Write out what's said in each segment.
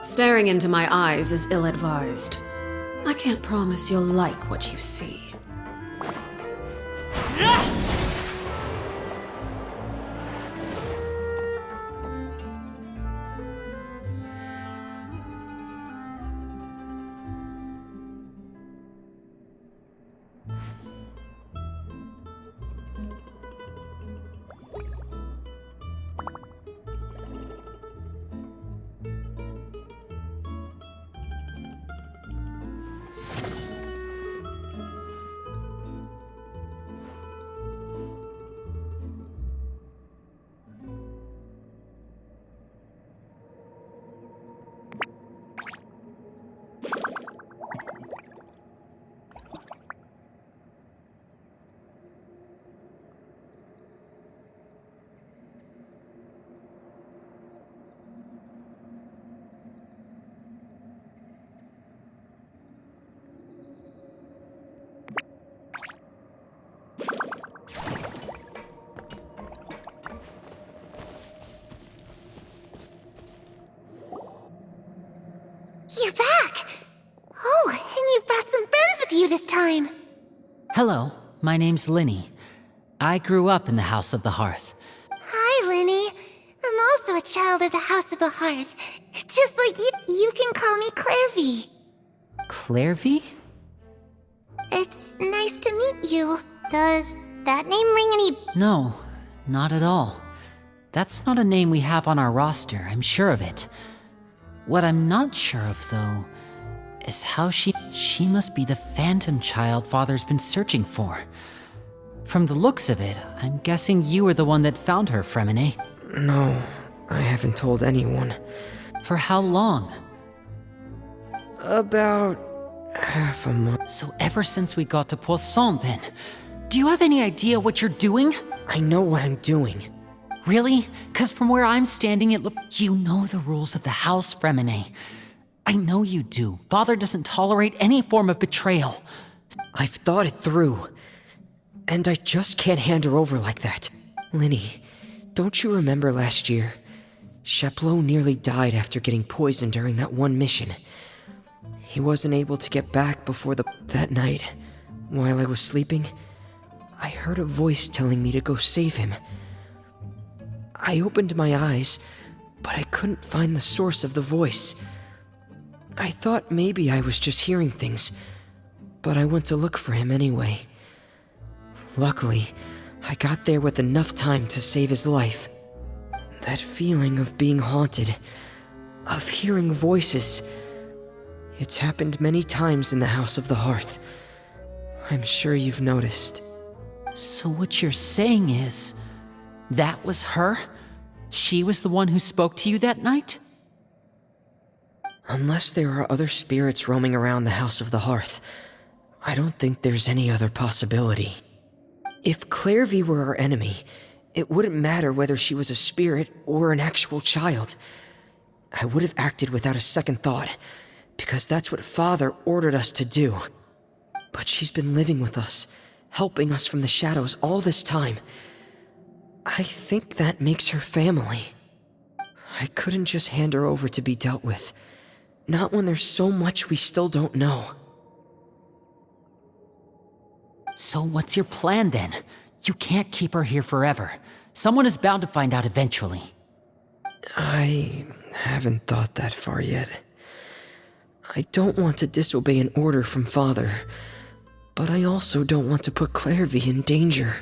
Staring into my eyes is ill-advised. I can't promise you'll like what you see. You're back! Oh, and you've brought some friends with you this time! Hello, my name's Linny. I grew up in the House of the Hearth. Hi, Linny. I'm also a child of the House of the Hearth. Just like you, you can call me Clairvy. Clairvy? It's nice to meet you. Does that name ring any... No, not at all. That's not a name we have on our roster, I'm sure of it. What I'm not sure of, though, is how she must be the phantom child Father's been searching for. From the looks of it, I'm guessing you were the one that found her, Fremine. No, I haven't told anyone. For how long? About half a month. So ever since we got to Poisson, then. Do you have any idea what you're doing? I know what I'm doing. Really? 'Cause from where I'm standing, it looks... You know the rules of the house, Fremine. I know you do. Father doesn't tolerate any form of betrayal. I've thought it through. And I just can't hand her over like that. Linny, don't you remember last year? Sheplo nearly died after getting poisoned during that one mission. He wasn't able to get back before that night. While I was sleeping, I heard a voice telling me to go save him. I opened my eyes, but I couldn't find the source of the voice. I thought maybe I was just hearing things, but I went to look for him anyway. Luckily, I got there with enough time to save his life. That feeling of being haunted, of hearing voices, it's happened many times in the House of the Hearth. I'm sure you've noticed. So what you're saying is... that was her? She was the one who spoke to you that night? Unless there are other spirits roaming around the House of the Hearth, I don't think there's any other possibility. If Clairvy were our enemy, it wouldn't matter whether she was a spirit or an actual child. I would have acted without a second thought, because that's what Father ordered us to do. But she's been living with us, helping us from the shadows all this time. I think that makes her family. I couldn't just hand her over to be dealt with. Not when there's so much we still don't know. So what's your plan then? You can't keep her here forever. Someone is bound to find out eventually. I haven't thought that far yet. I don't want to disobey an order from Father, but I also don't want to put Clairvy in danger.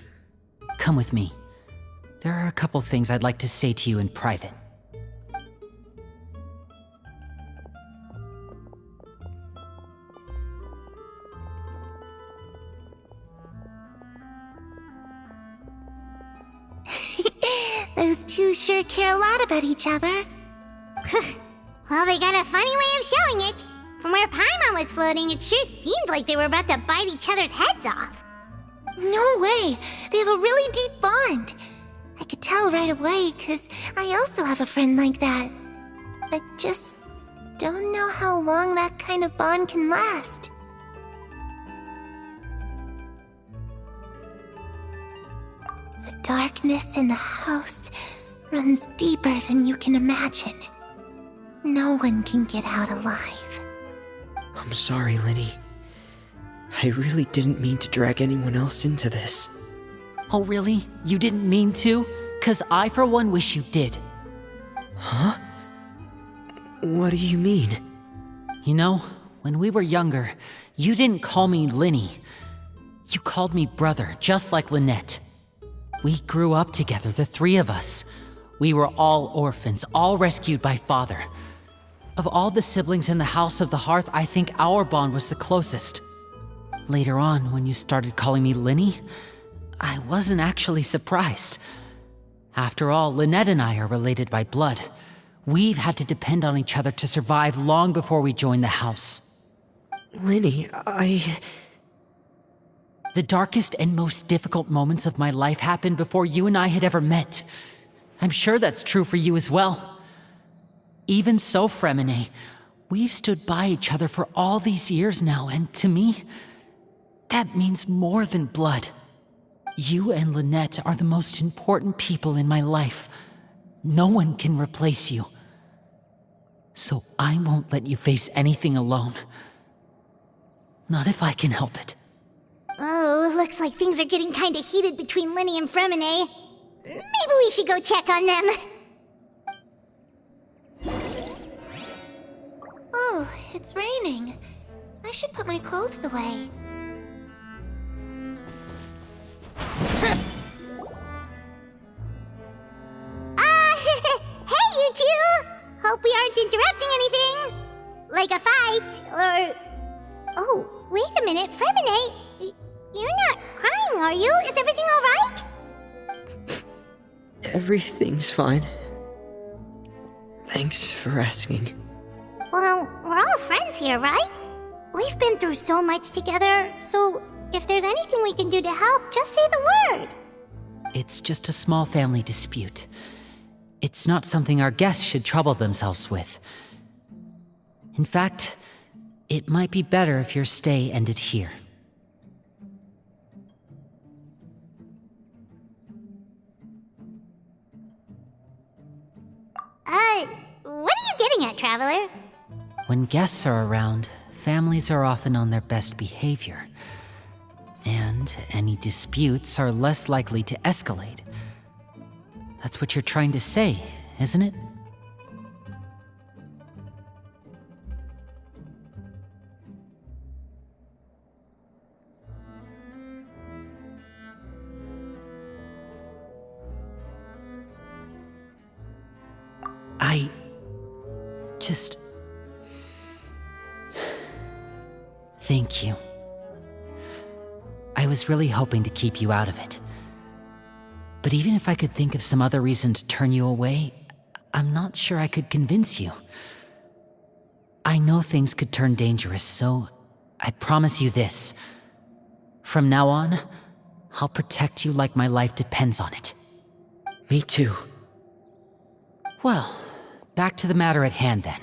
Come with me. There are a couple things I'd like to say to you in private. Those two sure care a lot about each other. Well, they got a funny way of showing it. From where Paimon was floating, it sure seemed like they were about to bite each other's heads off. No way! They have a really deep bond. I could tell right away, 'cause I also have a friend like that. I just don't know how long that kind of bond can last. The darkness in the house runs deeper than you can imagine. No one can get out alive. I'm sorry, Linny. I really didn't mean to drag anyone else into this. Oh, really? You didn't mean to? 'Cause I, for one, wish you did. Huh? What do you mean? You know, when we were younger, you didn't call me Linny. You called me brother, just like Lynette. We grew up together, the three of us. We were all orphans, all rescued by father. Of all the siblings in the House of the Hearth, I think our bond was the closest. Later on, when you started calling me Linny, I wasn't actually surprised. After all, Lynette and I are related by blood. We've had to depend on each other to survive long before we joined the house. Linny, The darkest and most difficult moments of my life happened before you and I had ever met. I'm sure that's true for you as well. Even so, Fremine, we've stood by each other for all these years now, and to me, that means more than blood. You and Lynette are the most important people in my life. No one can replace you. So I won't let you face anything alone. Not if I can help it. Oh, looks like things are getting kinda heated between Linny and Fremine. Maybe we should go check on them. Oh, it's raining. I should put my clothes away. Hey, you two! Hope we aren't interrupting anything. Like a fight, or... Oh, wait a minute, Fremine. You're not crying, are you? Is everything alright? everything's fine. Thanks for asking. Well, we're all friends here, right? We've been through so much together, so if there's anything we can do to help, just say the word. It's just a small family dispute. It's not something our guests should trouble themselves with. In fact, it might be better if your stay ended here. What are you getting at, Traveler? When guests are around, families are often on their best behavior. And any disputes are less likely to escalate. That's what you're trying to say, isn't it? I just... Thank you. I was really hoping to keep you out of it. But even if I could think of some other reason to turn you away, I'm not sure I could convince you. I know things could turn dangerous, so I promise you this. From now on, I'll protect you like my life depends on it. Me too. Well, back to the matter at hand then.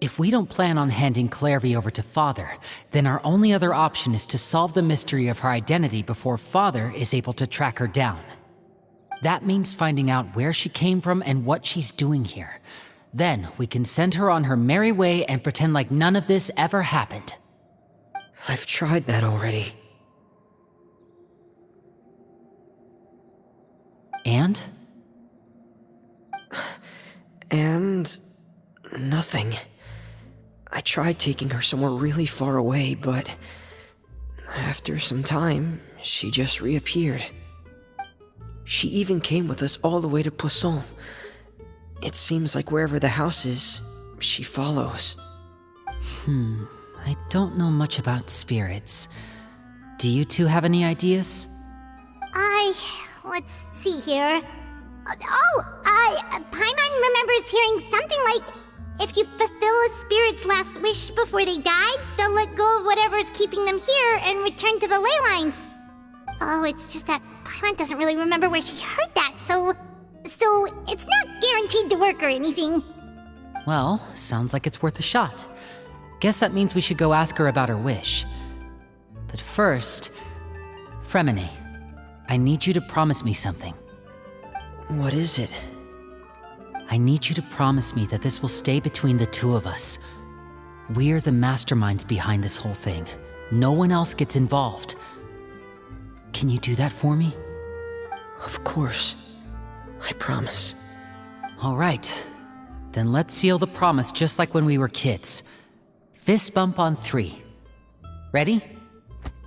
If we don't plan on handing Clairvy over to Father, then our only other option is to solve the mystery of her identity before Father is able to track her down. That means finding out where she came from and what she's doing here. Then we can send her on her merry way and pretend like none of this ever happened. I've tried that already. And? And... nothing. I tried taking her somewhere really far away, but... after some time, she just reappeared. She even came with us all the way to Poisson. It seems like wherever the house is, she follows. I don't know much about spirits. Do you two have any ideas? Let's see here. Paimon remembers hearing something like, if you fulfill a spirit's last wish before they die, they'll let go of whatever's keeping them here and return to the ley lines. Oh, it's just that Paimon doesn't really remember where she heard that, so it's not guaranteed to work or anything. Well, sounds like it's worth a shot. Guess that means we should go ask her about her wish. But first, Fremine, I need you to promise me something. What is it? I need you to promise me that this will stay between the two of us. We're the masterminds behind this whole thing. No one else gets involved. Can you do that for me? Of course. I promise. All right. Then let's seal the promise just like when we were kids. Fist bump on 3. Ready?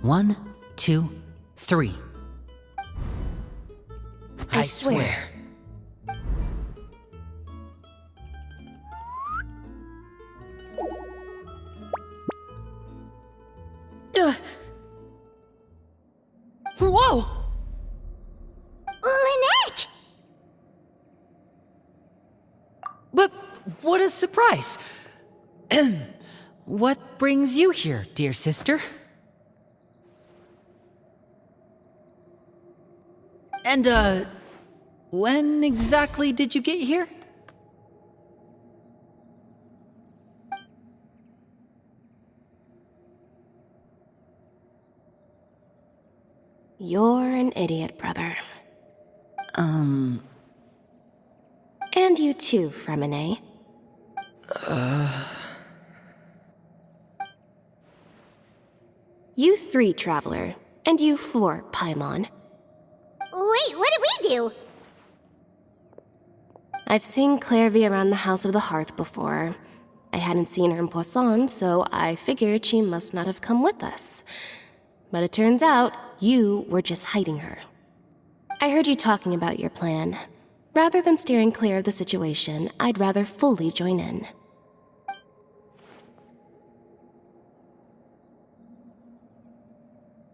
1, 2, 3. I swear. Whoa! Lynette! But what a surprise! What brings you here, dear sister? And, when exactly did you get here? You're an idiot, brother. And you too, Fremine. You 3, Traveler. And you 4, Paimon. Wait, what did we do? I've seen Clairvy around the House of the Hearth before. I hadn't seen her in Poisson, so I figured she must not have come with us. But it turns out, you were just hiding her. I heard you talking about your plan. Rather than steering clear of the situation, I'd rather fully join in.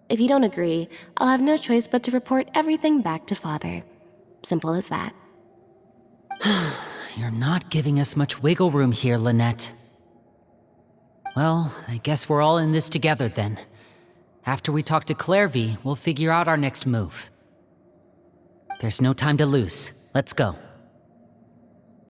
If you don't agree, I'll have no choice but to report everything back to Father. Simple as that. You're not giving us much wiggle room here, Lynette. Well, I guess we're all in this together then. After we talk to Clairvy, we'll figure out our next move. There's no time to lose. Let's go.